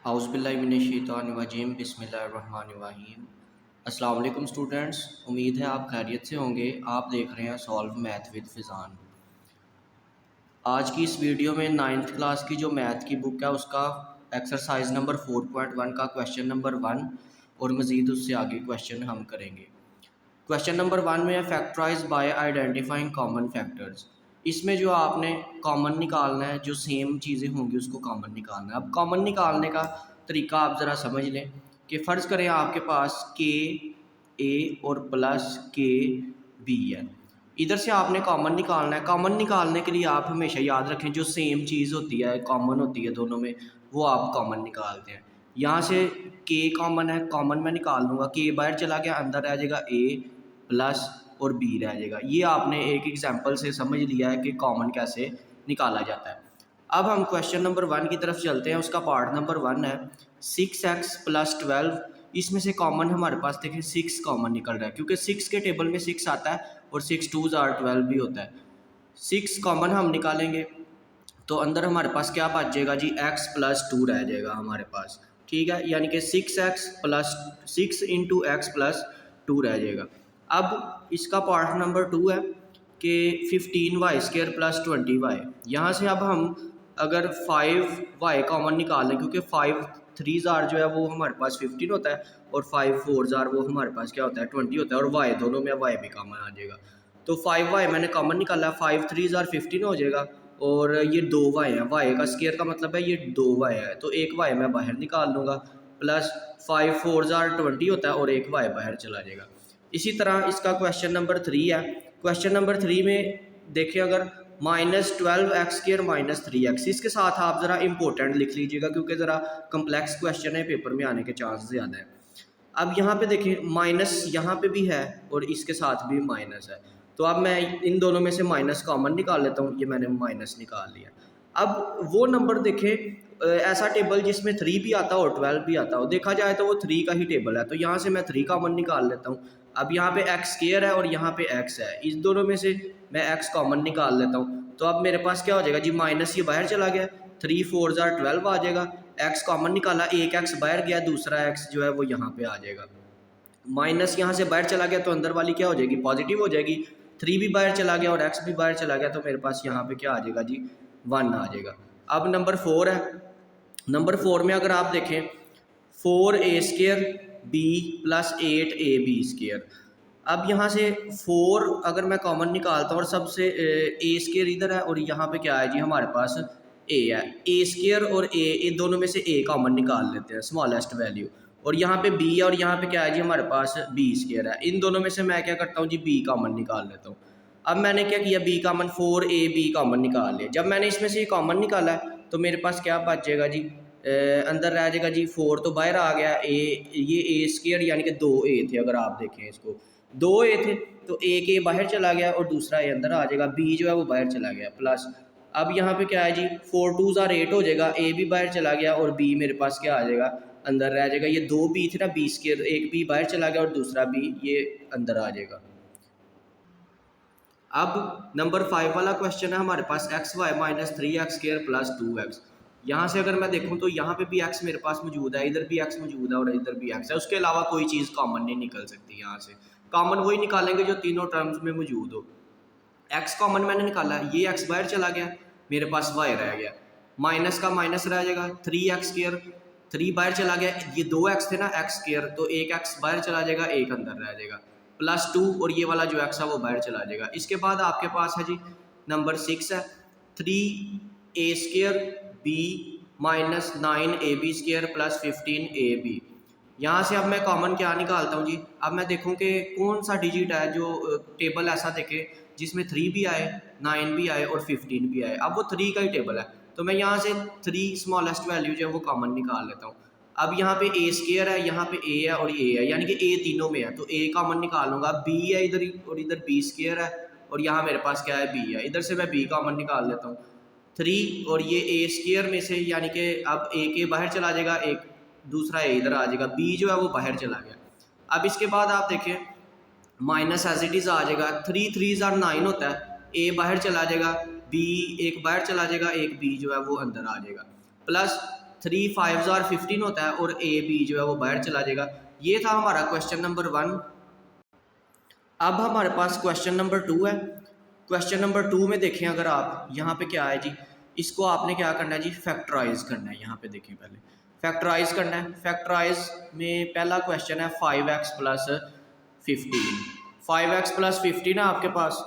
औज़ुबिल्लाहिमिनश्शैतानिर्रजीम बिस्मिल्लाहिर्रहमानिर्रहीम। अस्सलाम वालेकुम स्टूडेंट्स, उम्मीद है आप खैरियत से होंगे। आप देख रहे हैं सॉल्व मैथ विद फ़िज़ान। आज की इस वीडियो में 9th क्लास की जो मैथ की बुक है उसका एक्सरसाइज नंबर 4.1 का क्वेश्चन नंबर 1 और मज़ीद उससे आगे क्वेश्चन हम करेंगे। क्वेश्चन नंबर 1 में है factorize by identifying common factors. इसमें जो आपने कॉमन निकालना है, जो सेम चीज़ें होंगी उसको कॉमन निकालना है। अब कॉमन निकालने का तरीका आप ज़रा समझ लें कि फ़र्ज़ करें आपके पास के ए और प्लस के बी है। इधर से आपने कॉमन निकालना है। कॉमन निकालने के लिए आप हमेशा याद रखें जो सेम चीज़ होती है, कॉमन होती है दोनों में, वो आप कॉमन निकालते हैं। यहाँ से के कॉमन है, कॉमन मैं निकाल लूँगा। के बाहर चला गया, अंदर रह जाएगा ए प्लस और बी रह जाएगा। ये आपने एक एग्जांपल से समझ लिया है कि कॉमन कैसे निकाला जाता है। अब हम क्वेश्चन नंबर 1 की तरफ चलते हैं। उसका पार्ट नंबर 1 है 6x + 12। इसमें से कॉमन हमारे पास देखें 6 कॉमन निकल रहा है, क्योंकि 6 के टेबल में 6 आता है और 6 2s are 12 भी होता है। 6 कॉमन हम निकालेंगे तो अंदर हमारे पास क्या बच जाएगा जी, x + 2 रह जाएगा हमारे पास। ठीक है, यानी कि 6x + 6 × x + 2 रह जाएगा। अब इसका पार्ट नंबर 2 है कि 15y² + 20y। यहाँ से अब हम अगर 5y कॉमन निकाल लें, क्योंकि 5 3s are जो है वो हमारे पास 15 होता है और 5 4s are वो हमारे पास क्या होता है 20 होता है, और y दोनों में y भी कॉमन आ जाएगा। तो 5y मैंने कॉमन निकाला, 5 3s are 15 हो जाएगा और ये 2y है। y का स्क्वायर का मतलब है ये 2y है, तो एक y मैं बाहर निकाल लूँगा, प्लस 5 4s are 20 होता है और एक y बाहर चला जाएगा। इसी तरह इसका क्वेश्चन नंबर 3 है। क्वेश्चन नंबर 3 में देखिए, अगर -12x² - 3x, इसके साथ आप ज़रा इंपॉर्टेंट लिख लीजिएगा क्योंकि ज़रा कम्प्लेक्स क्वेश्चन है, पेपर में आने के चांस ज़्यादा है। अब यहाँ पे देखिए माइनस यहाँ पे भी है और इसके साथ भी माइनस है, तो अब मैं इन दोनों में से माइनस कॉमन निकाल लेता हूँ। ये मैंने माइनस निकाल लिया। अब वो नंबर देखें, ऐसा टेबल जिसमें 3 भी आता हो और 12 भी आता हो, देखा जाए तो वो 3 का ही टेबल है, तो यहाँ से मैं 3 कॉमन निकाल लेता हूँ। अब यहाँ पे x² है और यहाँ पे x है, इस दोनों में से मैं x कॉमन निकाल लेता हूँ। तो अब मेरे पास क्या हो जाएगा जी, माइनस ये बाहर चला गया, 3 4s are 12 आ जाएगा। x कॉमन निकाला, एक x बाहर गया, दूसरा x जो है वो यहाँ पे आ जाएगा। माइनस यहाँ से बाहर चला गया तो अंदर वाली क्या हो जाएगी, पॉजिटिव हो जाएगी। 3 भी बाहर चला गया और x भी बाहर चला गया, तो मेरे पास यहाँ पे क्या आ जाएगा जी, 1 आ जाएगा। अब नंबर 4 है। नंबर 4 में अगर आप देखें 4a² b + 8ab²। अब यहाँ से 4 अगर मैं कॉमन निकालता हूँ और सबसे a² इधर है और यहाँ पे क्या है जी, हमारे पास a है। a² और a दोनों में से a कॉमन निकाल लेते हैं, स्मॉलेस्ट वैल्यू, और यहाँ पे b है और यहाँ पे क्या है जी, हमारे पास b² है। इन दोनों में से मैं क्या करता हूँ जी, b कॉमन निकाल लेता हूँ। अब मैंने क्या किया, b कॉमन, 4ab कॉमन निकाल लिया। जब मैंने इसमें से ये कॉमन निकाला है तो मेरे पास क्या बच जाएगा जी, अंदर रह जाएगा जी 4 तो बाहर आ गया, ये a² यानी कि 2a थे। अगर आप देखें इसको 2a थे तो एक a बाहर चला गया और दूसरा a अंदर आ जाएगा, b जो है वो बाहर चला गया, प्लस अब यहाँ पे क्या है जी, 4 2s are 8 हो जाएगा, a भी बाहर चला गया और b मेरे पास क्या आ जाएगा, अंदर रह जाएगा। ये 2b थे ना, b², एक b बाहर चला गया और दूसरा b ये अंदर आ जाएगा। अब नंबर 5 वाला क्वेश्चन है हमारे पास xy - 3x² + 2x। यहाँ से अगर मैं देखूँ तो यहाँ पे भी x मेरे पास मौजूद है, इधर भी x मौजूद है और इधर भी x है। उसके अलावा कोई चीज़ कॉमन नहीं निकल सकती। यहाँ से कॉमन वही निकालेंगे जो तीनों टर्म्स में मौजूद हो। x कॉमन मैंने निकाला, ये x बाहर चला गया, मेरे पास y रह गया, माइनस का माइनस रह जाएगा, 3x², 3 बाहर चला गया, ये 2x थे ना x², तो एक x बाहर चला जाएगा, एक अंदर रह जाएगा, +2 और ये वाला जो x है वो बाहर चला जाएगा। इसके बाद आपके पास है जी नंबर 6 है 3a² b - 9ab² + 15ab। यहाँ से अब मैं कॉमन क्या निकालता हूँ जी, अब मैं देखूँ कि कौन सा डिजिट है जो टेबल ऐसा देखे जिसमें 3 भी आए, 9 भी आए और 15 भी आए। अब वो 3 का ही टेबल है, तो मैं यहाँ से 3 स्मॉलेस्ट वैल्यू जो है वो कॉमन निकाल लेता हूँ। अब यहाँ पे a² है, यहाँ पे a है और a है, यानी कि a तीनों में है, तो a कॉमन निकाल लूँगा। b है इधर और इधर b² है और यहाँ मेरे पास क्या है, b है, इधर से मैं b कॉमन निकाल लेता हूँ। 3 और ये a² में से, यानी कि अब एक a बाहर चला जाएगा, एक दूसरा a इधर आ जाएगा, b जो है वो बाहर चला गया। अब इसके बाद आप देखें माइनस एज इट इज़ आ जाएगा, 3 3s are 9 होता है, a बाहर चला जाएगा, b एक बाहर चला जाएगा, एक b जो है वो अंदर आ जाएगा, प्लस 3 5 और 15 होता है और ए बी जो है वो बाहर चला जाएगा। ये था हमारा क्वेश्चन नंबर 1। अब हमारे पास क्वेश्चन नंबर 2 है। क्वेश्चन नंबर 2 में देखें अगर आप यहाँ पे क्या है जी, इसको आपने क्या करना है जी, फैक्टराइज करना है। यहाँ पे देखें पहले फैक्टराइज करना है। फैक्टराइज में पहला क्वेश्चन है 5x प्लस 15। 5x प्लस 15 है आपके पास,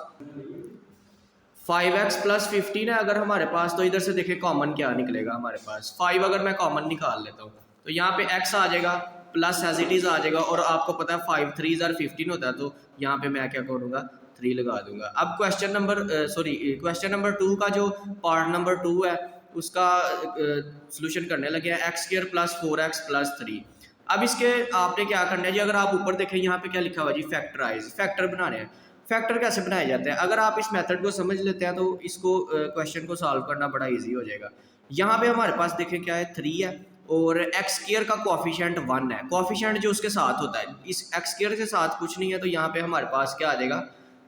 5x प्लस 15 है अगर हमारे पास, तो इधर से देखें कॉमन क्या निकलेगा हमारे पास। 5 अगर मैं कॉमन निकाल लेता हूँ तो यहाँ पे x आ जाएगा प्लस एज इट इज़ आ जाएगा, और आपको पता है 5 3 और 15 होता है, तो यहाँ पे मैं क्या करूँगा 3 लगा दूंगा। अब क्वेश्चन नंबर 2 का जो पार्ट नंबर 2 है उसका सोल्यूशन करने लगे हैं। X square plus 4x plus 3। अब इसके आपने क्या करना है जी, अगर आप ऊपर देखें यहाँ पे क्या लिखा हुआ जी, फैक्टराइज, फैक्टर बनाने हैं। फैक्टर कैसे बनाए जाते हैं, अगर आप इस मेथड को समझ लेते हैं तो इसको क्वेश्चन को सॉल्व करना बड़ा इजी हो जाएगा। यहाँ पे हमारे पास देखें क्या है, 3 है और एक्स स्क्वायर का कोफिशिएंट 1 है। कोफिशिएंट जो उसके साथ होता है, इस एक्स स्क्वायर के साथ कुछ नहीं है, तो यहाँ पे हमारे पास क्या आ जाएगा,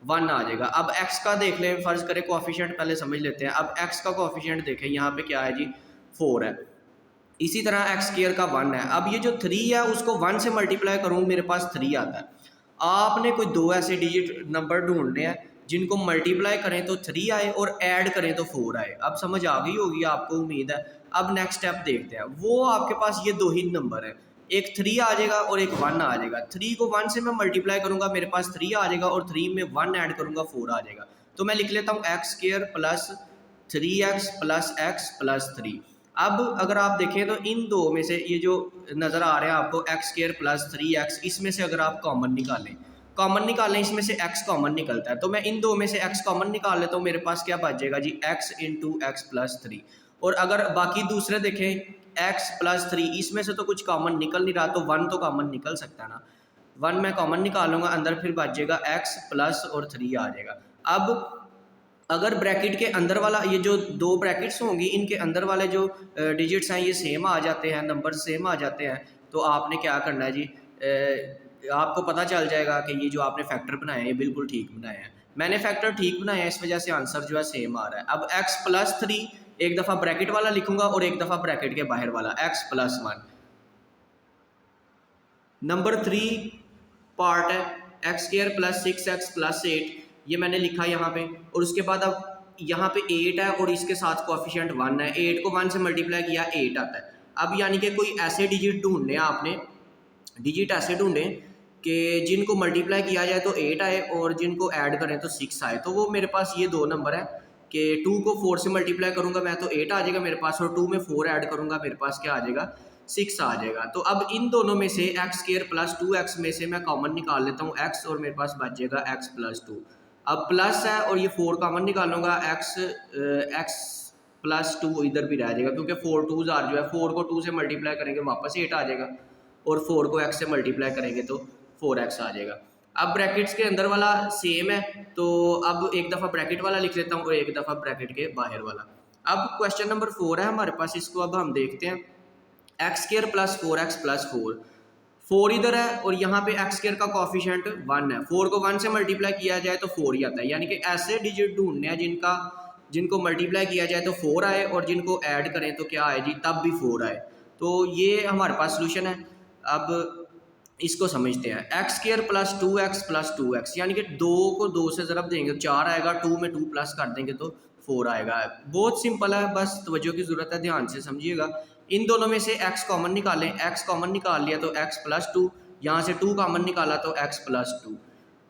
1 आ जाएगा। अब x का देख लें, फर्ज करें कोफिशिएंट पहले समझ लेते हैं। अब x का कोफिशिएंट देखें यहाँ पे क्या है जी, 4 है। इसी तरह एक्स स्क्वायर का 1 है। अब ये जो 3 है उसको 1 से मल्टीप्लाई करूँ, मेरे पास 3 आता है। आपने कोई 2 ऐसे डिजिट नंबर ढूंढने हैं जिनको मल्टीप्लाई करें तो 3 आए और ऐड करें तो 4 आए। अब समझ आ गई होगी आपको, उम्मीद है। अब नेक्स्ट स्टेप देखते हैं। वो आपके पास ये 2 ही नंबर है, एक 3 आ जाएगा और एक 1 आ जाएगा। 3 को 1 से मैं मल्टीप्लाई करूंगा, मेरे पास 3 आ जाएगा, और 3 में 1 ऐड करूंगा 4 आ जाएगा। तो मैं लिख लेता हूँ x square plus 3x plus x plus 3। अब अगर आप देखें तो इन दो में से ये जो नज़र आ रहे हैं आपको एक्स स्क्वायर प्लस 3x, इसमें से अगर आप कॉमन निकालें, इसमें से x कॉमन निकलता है, तो मैं इन दो में से x कॉमन निकाल लेता हूँ। मेरे पास क्या बच जाएगा जी, x इंटू एक्स प्लस 3। और अगर बाकी दूसरे देखें x प्लस 3, इसमें से तो कुछ कॉमन निकल नहीं रहा, तो 1 तो कॉमन निकल सकता है ना। 1 मैं कॉमन निकालूंगा, अंदर फिर बच जाएगा x प्लस और 3 आ जाएगा। अब अगर ब्रैकेट के अंदर वाला, ये जो 2 ब्रैकेट्स होंगी, इनके अंदर वाले जो डिजिट्स हैं ये सेम आ जाते हैं, नंबर सेम आ जाते हैं, तो आपने क्या करना है जी, आपको पता चल जाएगा कि ये जो आपने फैक्टर बनाए हैं ये बिल्कुल ठीक बनाए हैं। मैंने फैक्टर ठीक बनाए हैं, इस वजह से आंसर जो है सेम आ रहा है। अब x प्लस 3 एक दफ़ा ब्रैकेट वाला लिखूंगा और एक दफ़ा ब्रैकेट के बाहर वाला, x प्लस 1। नंबर 3 पार्ट है x square plus 6x plus 8, ये मैंने लिखा यहाँ पे। और उसके बाद अब यहाँ पे 8 है और इसके साथ कोफिशिएंट 1 है। 8 को 1 से मल्टीप्लाई किया 8 आता है। अब यानी कि कोई ऐसे डिजिट ढूंढने हैं आपने, डिजिट ऐसे ढूंढें कि जिनको मल्टीप्लाई किया जाए तो 8 आए और जिनको ऐड करें तो 6 आए। तो वो मेरे पास ये 2 नंबर है कि 2 को 4 से मल्टीप्लाई करूँगा मैं तो 8 आ जाएगा मेरे पास, और 2 में 4 ऐड करूँगा मेरे पास क्या आ जाएगा, 6 आ जाएगा। तो अब इन दोनों में से एक्स स्क्वायर प्लस 2x में से मैं कॉमन निकाल लेता हूँ x, और मेरे पास बच जाएगा x प्लस 2। अब प्लस है और ये 4 कॉमन निकालूंगा, x प्लस 2 इधर भी रह जाएगा, क्योंकि 4 2 जो है 4 को 2 से मल्टीप्लाई करेंगे वापस 8 आ जाएगा, और 4 को x से मल्टीप्लाई करेंगे तो 4x आ जाएगा। अब ब्रैकेट्स के अंदर वाला सेम है, तो अब एक दफ़ा ब्रैकेट वाला लिख लेता हूँ और एक दफ़ा ब्रैकेट के बाहर वाला। अब क्वेश्चन नंबर 4 है हमारे पास, इसको अब हम देखते हैं। X square plus 4x plus 4 इधर है और यहाँ पे एक्स स्क्वायर का कोफिशिएंट 1 है। 4 को 1 से मल्टीप्लाई किया जाए तो 4 ही आता है, यानी कि ऐसे डिजिट ढूंढने हैं जिनको मल्टीप्लाई किया जाए तो 4 आए और जिनको ऐड करें तो क्या आए जी, तब भी 4 आए। तो ये हमारे पास सोल्यूशन है। अब इसको समझते हैं। X square plus 2x plus 2x, यानी कि 2 को 2 से ज़रब देंगे 4 आएगा, 2 में 2 प्लस कर देंगे तो 4 आएगा। बहुत सिंपल है, बस तवज्जो की ज़रूरत है, ध्यान से समझिएगा। इन दोनों में से x कॉमन निकालें, x कॉमन निकाल लिया तो x प्लस 2, यहाँ से 2 कॉमन निकाला तो x प्लस 2।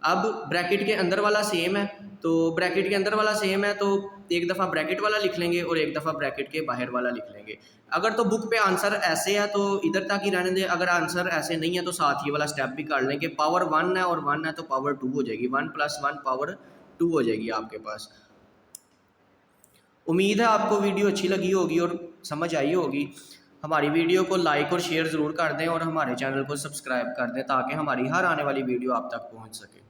अब ब्रैकेट के अंदर वाला सेम है, तो ब्रैकेट के अंदर वाला सेम है तो एक दफ़ा ब्रैकेट वाला लिख लेंगे और एक दफ़ा ब्रैकेट के बाहर वाला लिख लेंगे। अगर तो बुक पे आंसर ऐसे है तो इधर तक ही रहने दें, अगर आंसर ऐसे नहीं है तो साथ ये वाला स्टेप भी कर लें कि पावर 1 है और 1 है तो पावर 2 हो जाएगी, 1 प्लस 1 पावर 2 हो जाएगी आपके पास। उम्मीद है आपको वीडियो अच्छी लगी होगी और समझ आई होगी। हमारी वीडियो को लाइक और शेयर ज़रूर कर दें और हमारे चैनल को सब्सक्राइब कर दें ताकि हमारी हर आने वाली वीडियो आप तक पहुंच सके।